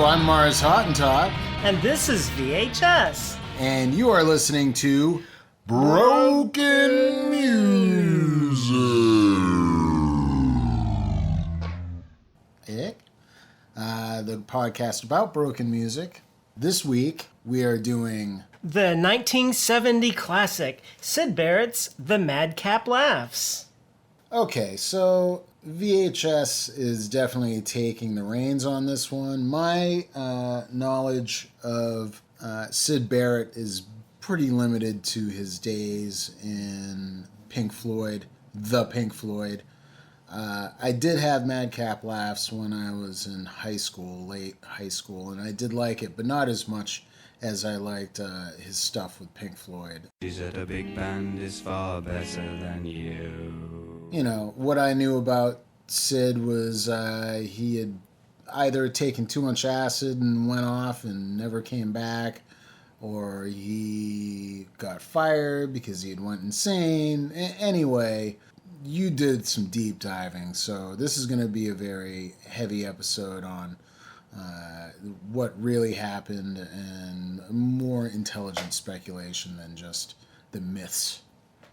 I'm MarsHottentot. And this is Vee H Ess. And you are listening to BROK'N Music. The podcast about broken music. This week, we are doing the 1970 classic, Syd Barrett's The Madcap Laughs. Okay, so Vee H Ess is definitely taking the reins on this one. My knowledge of Syd Barrett is pretty limited to his days in Pink Floyd, the Pink Floyd. I did have Madcap Laughs when I was in high school, late high school, and I did like it, but not as much as I liked his stuff with Pink Floyd. She's at a big band is far better than you. You know, what I knew about Syd was he had either taken too much acid and went off and never came back, or he got fired because he had went insane. Anyway, you did some deep diving, so this is going to be a very heavy episode on what really happened and more intelligent speculation than just the myths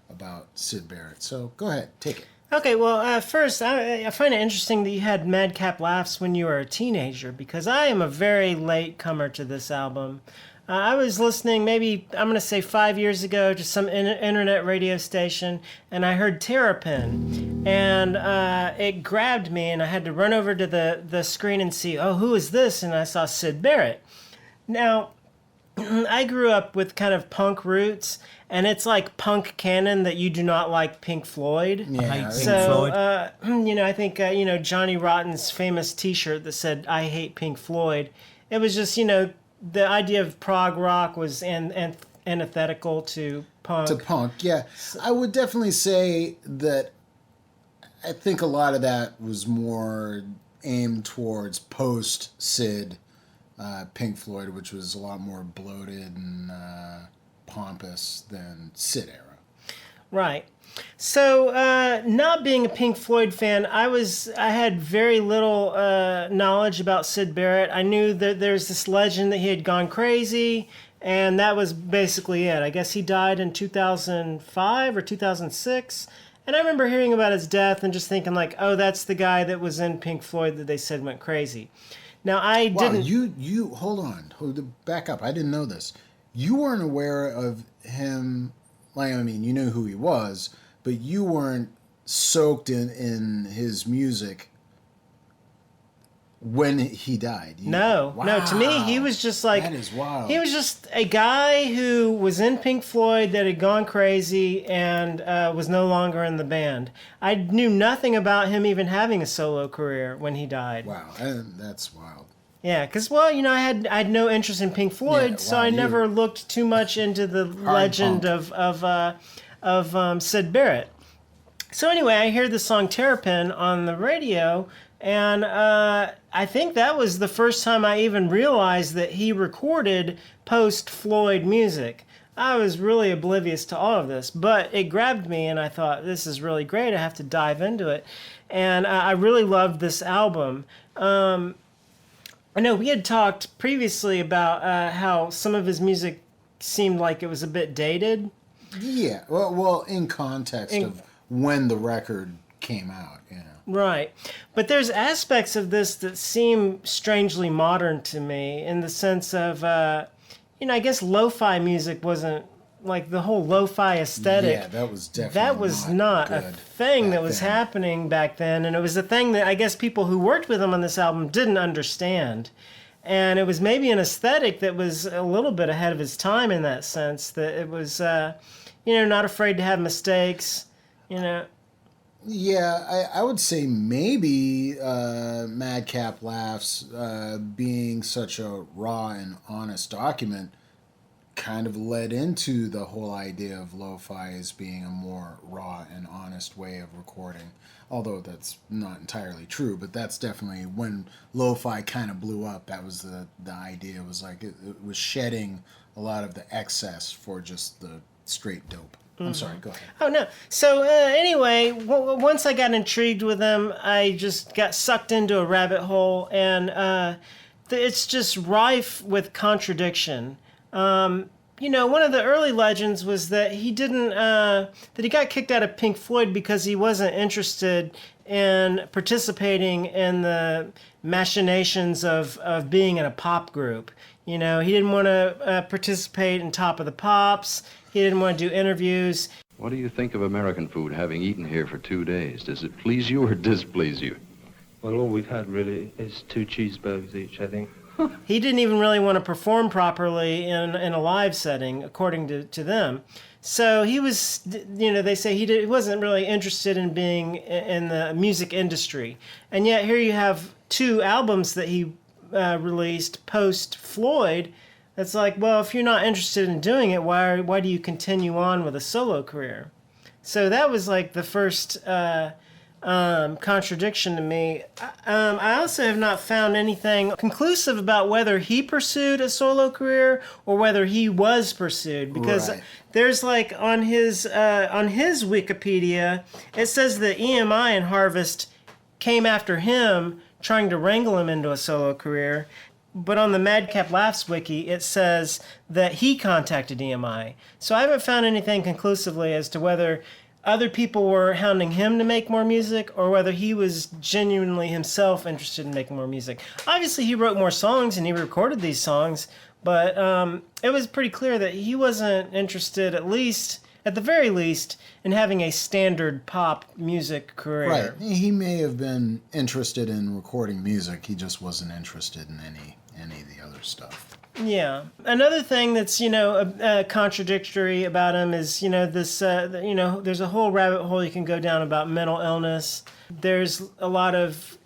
about Syd Barrett. So go ahead, take it. Okay, well, first, I find it interesting that you had Madcap Laughs when you were a teenager, because I am a very late comer to this album. I was listening maybe, I'm going to say 5 years ago, to some internet radio station, and I heard Terrapin, and it grabbed me, and I had to run over to the screen and see, oh, who is this? And I saw Syd Barrett. Now, I grew up with kind of punk roots, and it's like punk canon that you do not like Pink Floyd. Yeah, I hate So, Pink Floyd. I think, Johnny Rotten's famous T-shirt that said, I hate Pink Floyd, it was just, the idea of prog rock was antithetical to punk. Yeah. I would definitely say that I think a lot of that was more aimed towards post-Syd Pink Floyd, which was a lot more bloated and pompous than Syd era. Right. So, not being a Pink Floyd fan, I had very little knowledge about Syd Barrett. I knew that there's this legend that he had gone crazy, and that was basically it. I guess he died in 2005 or 2006, and I remember hearing about his death and just thinking like, oh, that's the guy that was in Pink Floyd that they said went crazy. Now, I didn't... You, hold on, back up. I didn't know this. You weren't aware of him, like, I mean, you knew who he was, but you weren't soaked in his music when he died. No, to me, he was just like... That is wild. He was just a guy who was in Pink Floyd that had gone crazy and was no longer in the band. I knew nothing about him even having a solo career when he died. Wow, that's wild. Yeah, because, I had no interest in Pink Floyd, so I never looked too much into the legend of Syd Barrett. So anyway, I hear the song Terrapin on the radio, and I think that was the first time I even realized that he recorded post-Floyd music. I was really oblivious to all of this, but it grabbed me, and I thought, this is really great, I have to dive into it. And I really loved this album. I know we had talked previously about how some of his music seemed like it was a bit dated. Yeah, well, in context of when the record came out, Right. But there's aspects of this that seem strangely modern to me in the sense of, I guess lo-fi music wasn't, like the whole lo-fi aesthetic. Yeah, that was definitely That was not a thing that was happening back then, and it was a thing that I guess people who worked with him on this album didn't understand. And it was maybe an aesthetic that was a little bit ahead of his time in that sense, that it was, not afraid to have mistakes, Yeah, I would say maybe Madcap Laughs being such a raw and honest document kind of led into the whole idea of lo-fi as being a more raw and honest way of recording. Although that's not entirely true, but that's definitely when lo-fi kind of blew up. That was the idea. It was like it was shedding a lot of the excess for just the straight dope. I'm sorry, go ahead. Oh, no. So, anyway, once I got intrigued with them, I just got sucked into a rabbit hole. And it's just rife with contradiction. One of the early legends was that he didn't that he got kicked out of Pink Floyd because he wasn't interested in participating in the machinations of being in a pop group. He didn't want to participate in Top of the Pops. He didn't want to do interviews. What do you think of American food, having eaten here for 2 days? Does it please you or displease you? Well, all we've had really is 2 cheeseburgers each, I think. He didn't even really want to perform properly in a live setting, according to them. So he was, they say he wasn't really interested in being in the music industry. And yet here you have 2 albums that he released post-Floyd. It's like, well, if you're not interested in doing it, why do you continue on with a solo career? So that was like the first contradiction to me. I also have not found anything conclusive about whether he pursued a solo career or whether he was pursued, because there's like on his Wikipedia it says that EMI and Harvest came after him, trying to wrangle him into a solo career. But on the Madcap Laughs wiki, it says that he contacted EMI. So I haven't found anything conclusively as to whether other people were hounding him to make more music or whether he was genuinely himself interested in making more music. Obviously, he wrote more songs and he recorded these songs, but it was pretty clear that he wasn't interested, at the very least, in having a standard pop music career. Right. He may have been interested in recording music. He just wasn't interested in any of the other stuff. Yeah. Another thing that's, contradictory about him is, this, there's a whole rabbit hole you can go down about mental illness. There's a lot of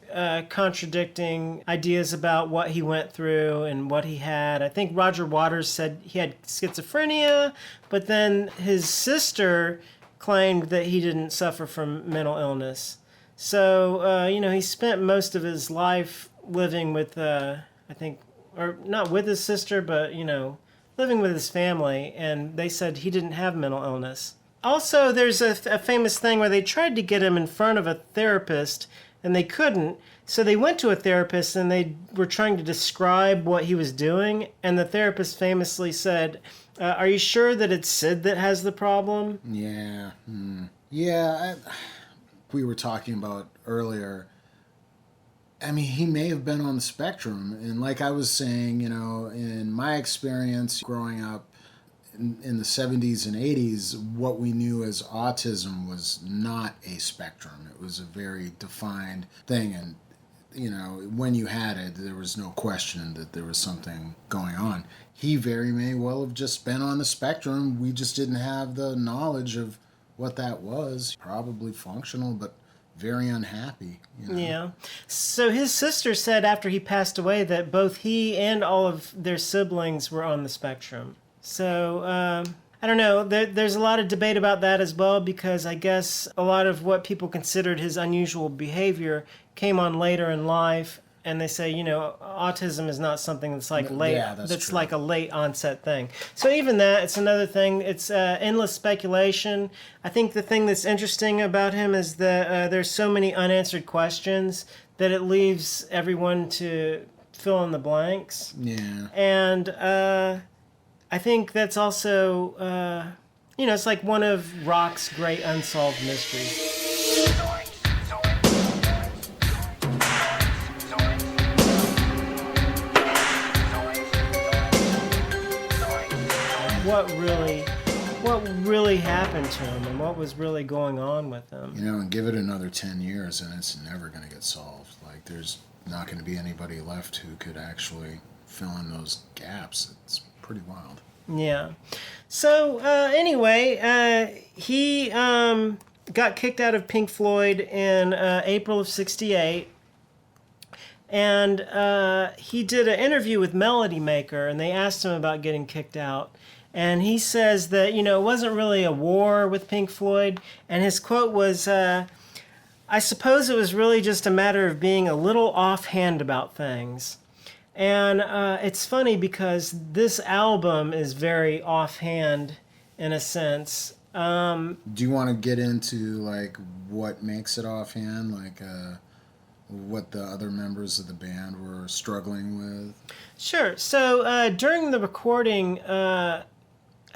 contradicting ideas about what he went through and what he had. I think Roger Waters said he had schizophrenia, but then his sister claimed that he didn't suffer from mental illness. So, he spent most of his life living with, or not with his sister, but, living with his family, and they said he didn't have mental illness. Also, there's a famous thing where they tried to get him in front of a therapist, and they couldn't. So they went to a therapist, and they were trying to describe what he was doing, and the therapist famously said, are you sure that it's Syd that has the problem? Yeah. Yeah, we were talking about earlier, I mean, he may have been on the spectrum. And like I was saying, in my experience growing up in the 70s and 80s, what we knew as autism was not a spectrum. It was a very defined thing. And, when you had it, there was no question that there was something going on. He very may well have just been on the spectrum. We just didn't have the knowledge of what that was. Probably functional, but very unhappy. Yeah. So his sister said after he passed away that both he and all of their siblings were on the spectrum. So, I don't know. There's a lot of debate about that as well, because I guess a lot of what people considered his unusual behavior came on later in life. And they say, autism is not something that's like late. Yeah, that's true. Like a late onset thing. So even that, it's another thing. It's endless speculation. I think the thing that's interesting about him is that there's so many unanswered questions that it leaves everyone to fill in the blanks. Yeah. And I think that's also, it's like one of rock's great unsolved mysteries. What really happened to him and what was really going on with him. And give it another 10 years and it's never going to get solved. Like, there's not going to be anybody left who could actually fill in those gaps. It's pretty wild. Yeah. So, anyway, he got kicked out of Pink Floyd in April of '68. And he did an interview with Melody Maker, and they asked him about getting kicked out. And he says that, it wasn't really a war with Pink Floyd. And his quote was, I suppose it was really just a matter of being a little offhand about things. And it's funny because this album is very offhand in a sense. Do you want to get into, like, what makes it offhand? Like, what the other members of the band were struggling with? Sure. So during the recording, I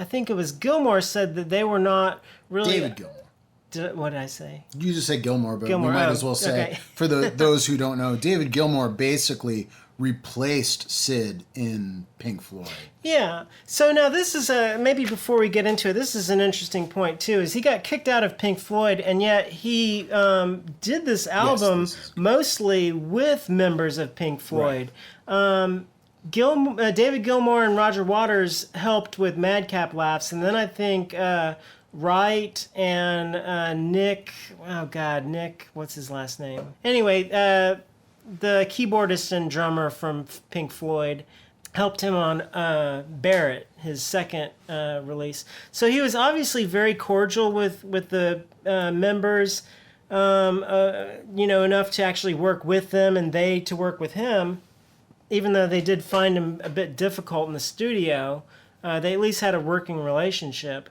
think it was Gilmour said that they were not really... David Gilmour. What did I say? You just said Gilmour, but Gilmour, we might as well say, okay. for those who don't know, David Gilmour basically replaced Syd in Pink Floyd. Yeah. So now this is maybe before we get into it, this is an interesting point too, is he got kicked out of Pink Floyd, and yet he did this album mostly with members of Pink Floyd. Right. David Gilmour and Roger Waters helped with Madcap Laughs, and then I think Wright and Nick, what's his last name? Anyway, the keyboardist and drummer from Pink Floyd helped him on Barrett, his second release. So he was obviously very cordial with the members, enough to actually work with them and they to work with him. Even though they did find him a bit difficult in the studio, they at least had a working relationship.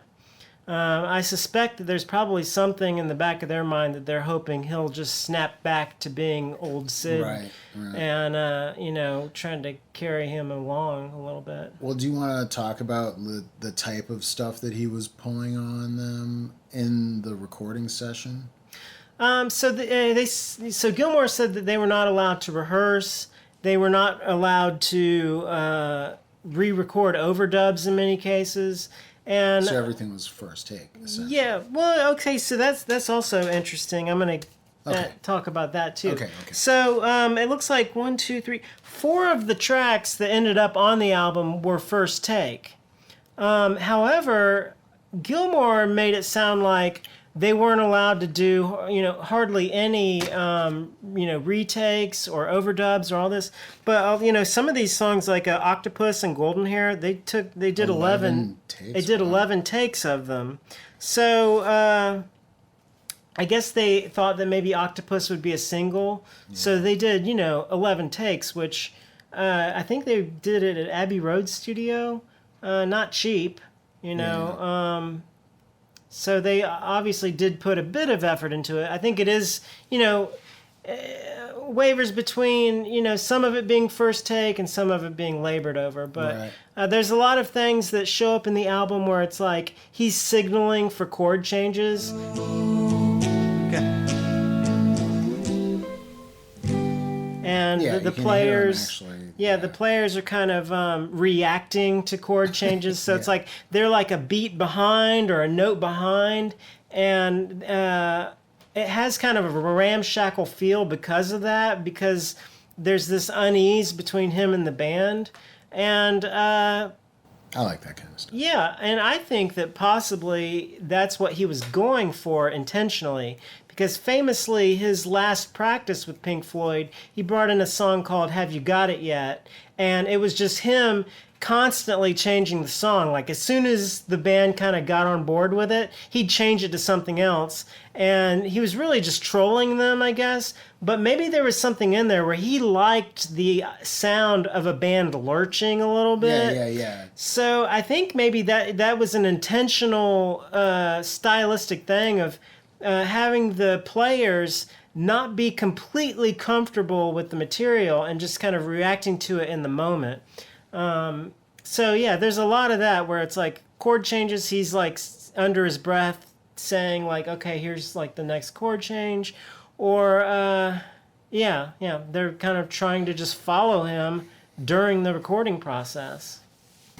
I suspect that there's probably something in the back of their mind that they're hoping he'll just snap back to being old Syd, Right. and trying to carry him along a little bit. Well, do you want to talk about the type of stuff that he was pulling on them in the recording session? So Gilmour said that they were not allowed to rehearse. They were not allowed to re-record overdubs in many cases. And so everything was first take, essentially. Yeah, well, okay, so that's also interesting. I'm going to talk about that too. Okay. So it looks like 4 of the tracks that ended up on the album were first take. However, Gilmour made it sound like they weren't allowed to do, hardly any, retakes or overdubs or all this. But, some of these songs like Octopus and Golden Hair, they did 11 takes. They did 11 takes of them. So I guess they thought that maybe Octopus would be a single. Yeah. So they did, 11 takes, which I think they did it at Abbey Road Studio. Not cheap, Yeah. So they obviously did put a bit of effort into it. I think it is, wavers between, some of it being first take and some of it being labored over. But there's a lot of things that show up in the album where it's like he's signaling for chord changes. And the players... the players are kind of reacting to chord changes. So it's like they're like a beat behind or a note behind. And it has kind of a ramshackle feel because of that, because there's this unease between him and the band. And I like that kind of stuff. Yeah, and I think that possibly that's what he was going for intentionally. Because famously, his last practice with Pink Floyd, he brought in a song called Have You Got It Yet? And it was just him constantly changing the song. Like, as soon as the band kind of got on board with it, he'd change it to something else. And he was really just trolling them, I guess. But maybe there was something in there where he liked the sound of a band lurching a little bit. Yeah. So I think maybe that was an intentional stylistic thing of having the players not be completely comfortable with the material and just kind of reacting to it in the moment. There's a lot of that where it's like chord changes, he's like under his breath saying like, okay, here's like the next chord change. Or, they're kind of trying to just follow him during the recording process.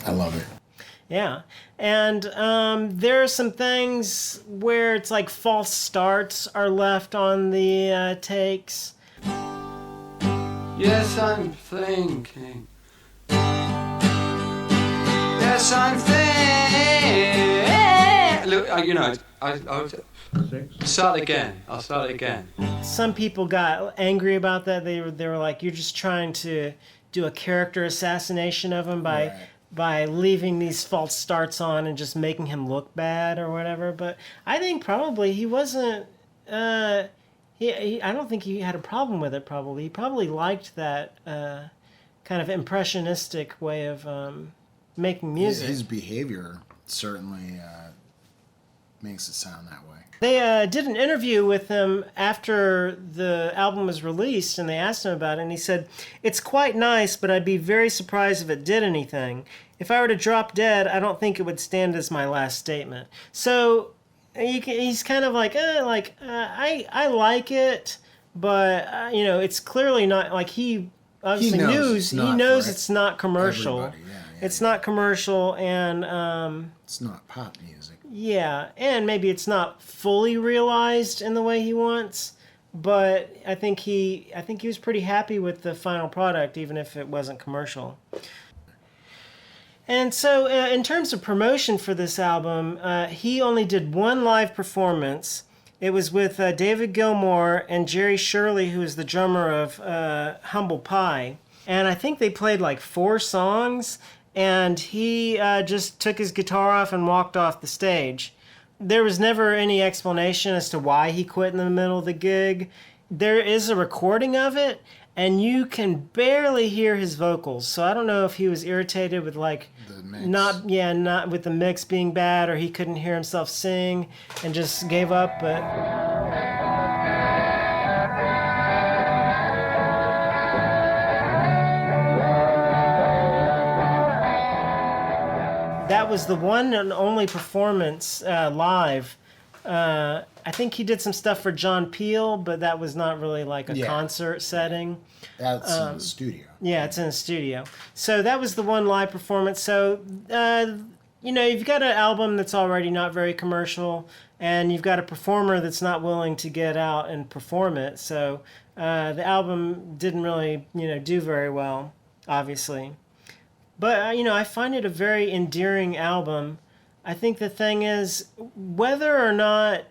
I love it. Yeah. And there are some things where it's like false starts are left on the takes. Yes, I'm thinking. Yes, I'm thinking. Look, I'll start again. I'll start again. Some people got angry about that. They were like, you're just trying to do a character assassination of him by leaving these false starts on and just making him look bad or whatever. But I think probably he wasn't... I don't think he had a problem with it, probably. He probably liked that kind of impressionistic way of making music. His behavior certainly makes it sound that way. They did an interview with him after the album was released, and they asked him about it, and he said, "It's quite nice, but I'd be very surprised if it did anything. If I were to drop dead, I don't think it would stand as my last statement." So he's kind of like, I like it, but it's clearly not like he obviously knows it's not commercial. It's not commercial, and it's not pop music. Yeah, and maybe it's not fully realized in the way he wants, but I think he was pretty happy with the final product, even if it wasn't commercial. And so, in terms of promotion for this album, he only did one live performance. It was with David Gilmour and Jerry Shirley, who is the drummer of Humble Pie. And I think they played like 4 songs, and he just took his guitar off and walked off the stage. There was never any explanation as to why he quit in the middle of the gig. There is a recording of it, and you can barely hear his vocals. So I don't know if he was irritated with like not with the mix being bad, or he couldn't hear himself sing and just gave up, but that was the one and only performance live. I think he did some stuff for John Peel, but that was not really like a concert setting. That's in the studio. Yeah, it's in the studio. So that was the one live performance. So, you've got an album that's already not very commercial, and you've got a performer that's not willing to get out and perform it. So the album didn't really, do very well, obviously. But, I find it a very endearing album. I think the thing is, whether or not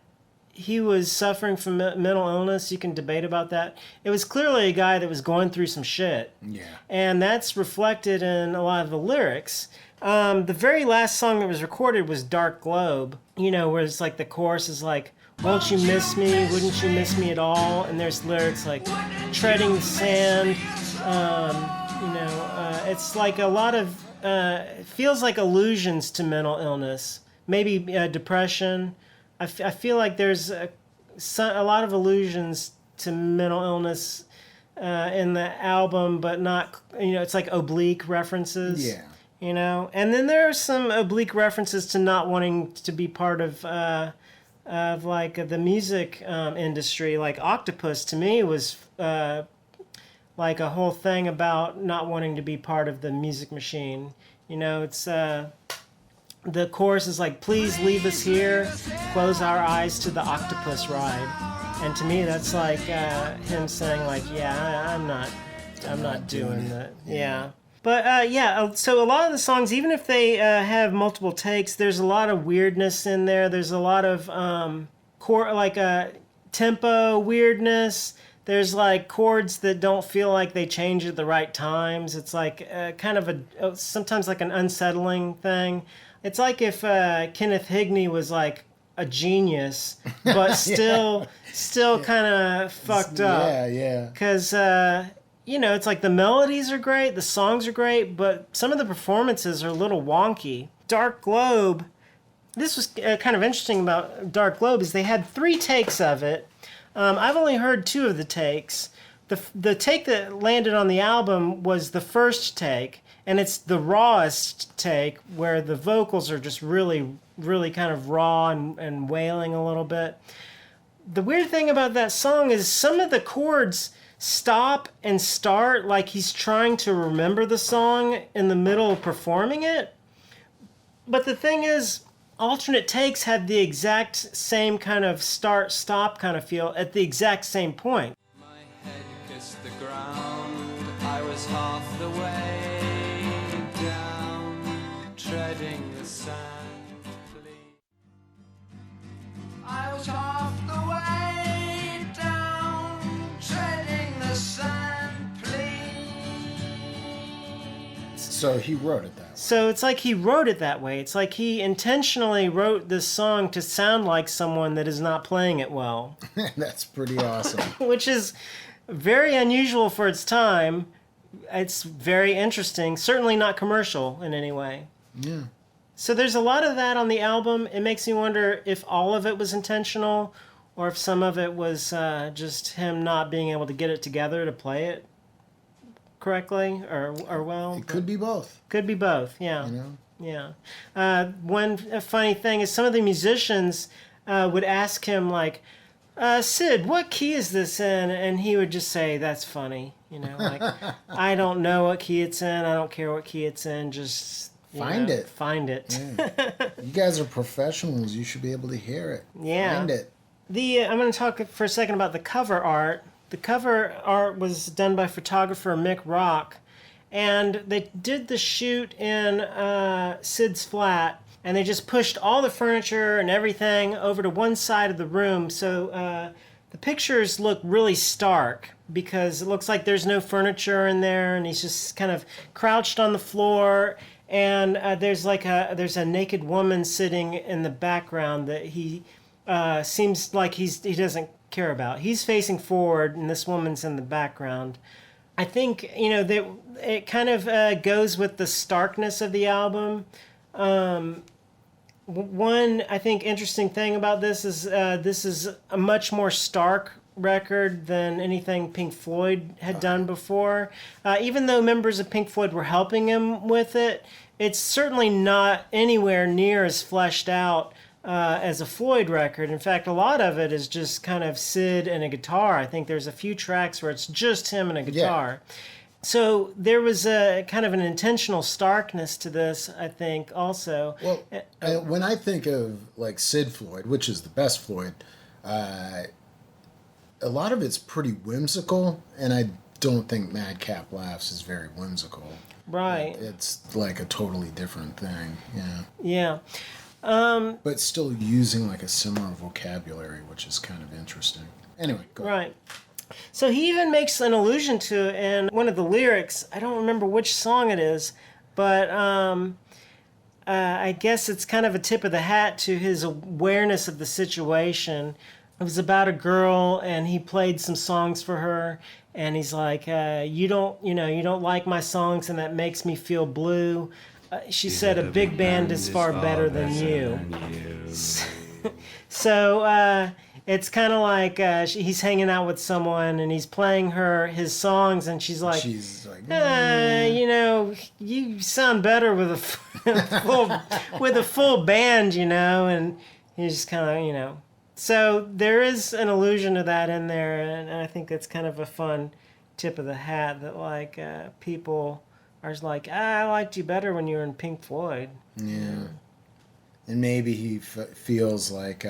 he was suffering from mental illness, you can debate about that. It was clearly a guy that was going through some shit. Yeah. And that's reflected in a lot of the lyrics. The very last song that was recorded was Dark Globe, where it's like the chorus is like, "Won't you miss me? Wouldn't you miss me at all?" And there's lyrics like, "Treading the sand." It's like a lot of, it feels like allusions to mental illness, maybe depression. I feel like there's a lot of allusions to mental illness in the album, but not, it's like oblique references. Yeah. And then there are some oblique references to not wanting to be part of like the music industry. Like Octopus, to me, was like a whole thing about not wanting to be part of the music machine. It's the chorus is like, "Please leave us here, close our eyes to the octopus ride." And to me, that's like him saying like, "Yeah, I'm not doing that." Yeah. But so a lot of the songs, even if they have multiple takes, there's a lot of weirdness in there. There's a lot of tempo weirdness. There's like chords that don't feel like they change at the right times. It's like kind of sometimes like an unsettling thing. It's like if Kenneth Higney was like a genius, but still kind of fucked up. Yeah. Because it's like the melodies are great, the songs are great, but some of the performances are a little wonky. Dark Globe. This was kind of interesting about Dark Globe is they had 3 takes of it. I've only heard 2 of the takes. The take that landed on the album was the first take, and it's the rawest take where the vocals are just really, really kind of raw and wailing a little bit. The weird thing about that song is some of the chords stop and start like he's trying to remember the song in the middle of performing it. But the thing is, alternate takes had the exact same kind of start-stop kind of feel at the exact same point. My head kissed the ground, I was half the way down, treading the sand. I was half the way down, treading the sand, please. So he wrote it that way. So it's like he wrote it that way. It's like he intentionally wrote this song to sound like someone that is not playing it well. That's pretty awesome. Which is very unusual for its time. It's very interesting. Certainly not commercial in any way. Yeah. So there's a lot of that on the album. It makes me wonder if all of it was intentional or if some of it was just him not being able to get it together to play it correctly or well. It could be both. Could be both, yeah. You know? Yeah. One funny thing is some of the musicians would ask him, like, Syd, what key is this in? And he would just say, that's funny. You know, like, I don't know what key it's in. I don't care what key it's in. Just find it. Find it. Yeah. You guys are professionals. You should be able to hear it. Yeah. Find it. I'm going to talk for a second about the cover art. The cover art was done by photographer Mick Rock. And they did the shoot in Syd's flat, and they just pushed all the furniture and everything over to one side of the room. So the pictures look really stark because it looks like there's no furniture in there, and he's just kind of crouched on the floor. And there's a naked woman sitting in the background that he seems like he doesn't care about. He's facing forward, and this woman's in the background. I think, you know, that it kind of goes with the starkness of the album. One, I think, interesting thing about this is a much more stark record than anything Pink Floyd had done before. Even though members of Pink Floyd were helping him with it, it's certainly not anywhere near as fleshed out as a Floyd record. In fact, a lot of it is just kind of Syd and a guitar. I think there's a few tracks where it's just him and a guitar. Yeah. So there was a kind of an intentional starkness to this, I think, also. Well, when I think of like Syd Floyd, which is the best Floyd, a lot of it's pretty whimsical, and I don't think Madcap Laughs is very whimsical. Right. It's like a totally different thing. Yeah. Yeah. But still using like a similar vocabulary, which is kind of interesting. Anyway, go ahead. Right. So he even makes an allusion to it in one of the lyrics. I don't remember which song it is, but I guess it's kind of a tip of the hat to his awareness of the situation. It was about a girl, and he played some songs for her, and he's like, you don't like my songs, and that makes me feel blue. She said, a big band is far better than you. So it's kind of like he's hanging out with someone, and he's playing her his songs, and she's like, you sound better with a full band, and he's just kind of, So there is an allusion to that in there, and I think that's kind of a fun tip of the hat that like people are like, I liked you better when you were in Pink Floyd. Yeah. And maybe he feels like,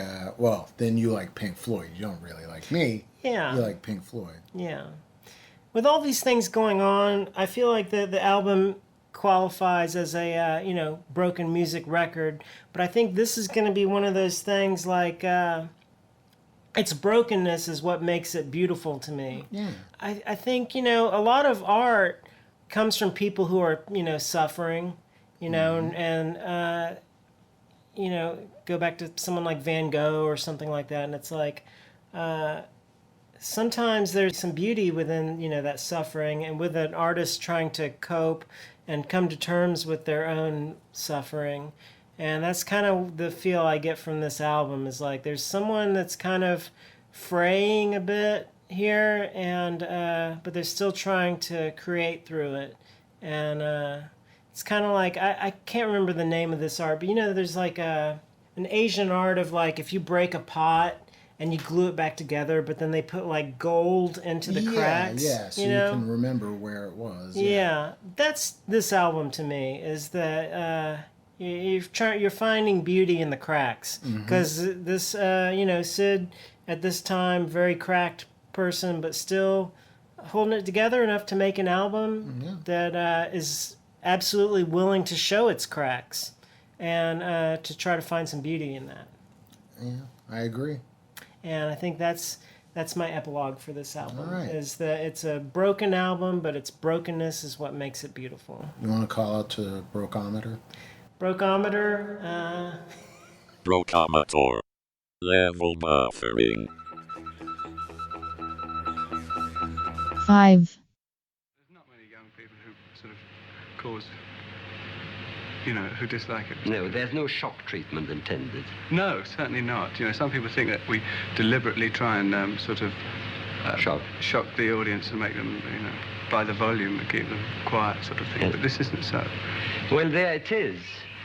then you like Pink Floyd. You don't really like me. Yeah. You like Pink Floyd. Yeah. With all these things going on, I feel like the album qualifies as a, broken music record. But I think this is going to be one of those things like its brokenness is what makes it beautiful to me. Yeah. I think, a lot of art comes from people who are, suffering, and go back to someone like Van Gogh or something like that. And it's like, sometimes there's some beauty within, that suffering, and with an artist trying to cope and come to terms with their own suffering. And that's kind of the feel I get from this album, is like there's someone that's kind of fraying a bit here, and but they're still trying to create through it. And it's kind of like, I can't remember the name of this art, but there's like an Asian art of like if you break a pot and you glue it back together, but then they put like gold into the cracks. Yeah, so you can remember where it was. Yeah, that's this album to me, is that you're finding beauty in the cracks, because this Syd at this time, very cracked person, but still holding it together enough to make an album that is absolutely willing to show its cracks and to try to find some beauty in that. Yeah, I agree. And I think that's my epilogue for this album. All right. Is that it's a broken album, but its brokenness is what makes it beautiful. You want to call out to Brokometer? Brokometer. Brokometer. Level buffering. 5. There's not many young people who sort of cause you know, who dislike it. No, there's no shock treatment intended. No, certainly not. You know, some people think that we deliberately try and sort of shock the audience and make them, you know, by the volume and keep them quiet, sort of thing. Yes. But this isn't so. Well, there it is.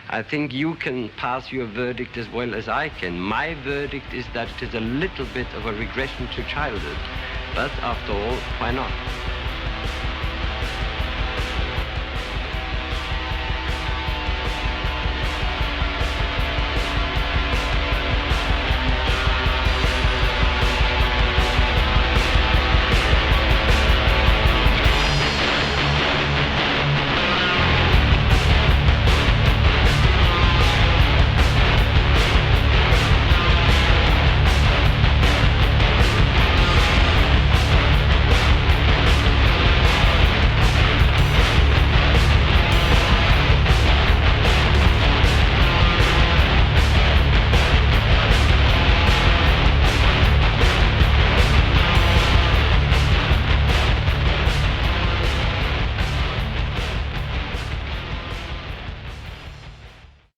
I think you can pass your verdict as well as I can. My verdict is that it is a little bit of a regression to childhood. But after all, why not?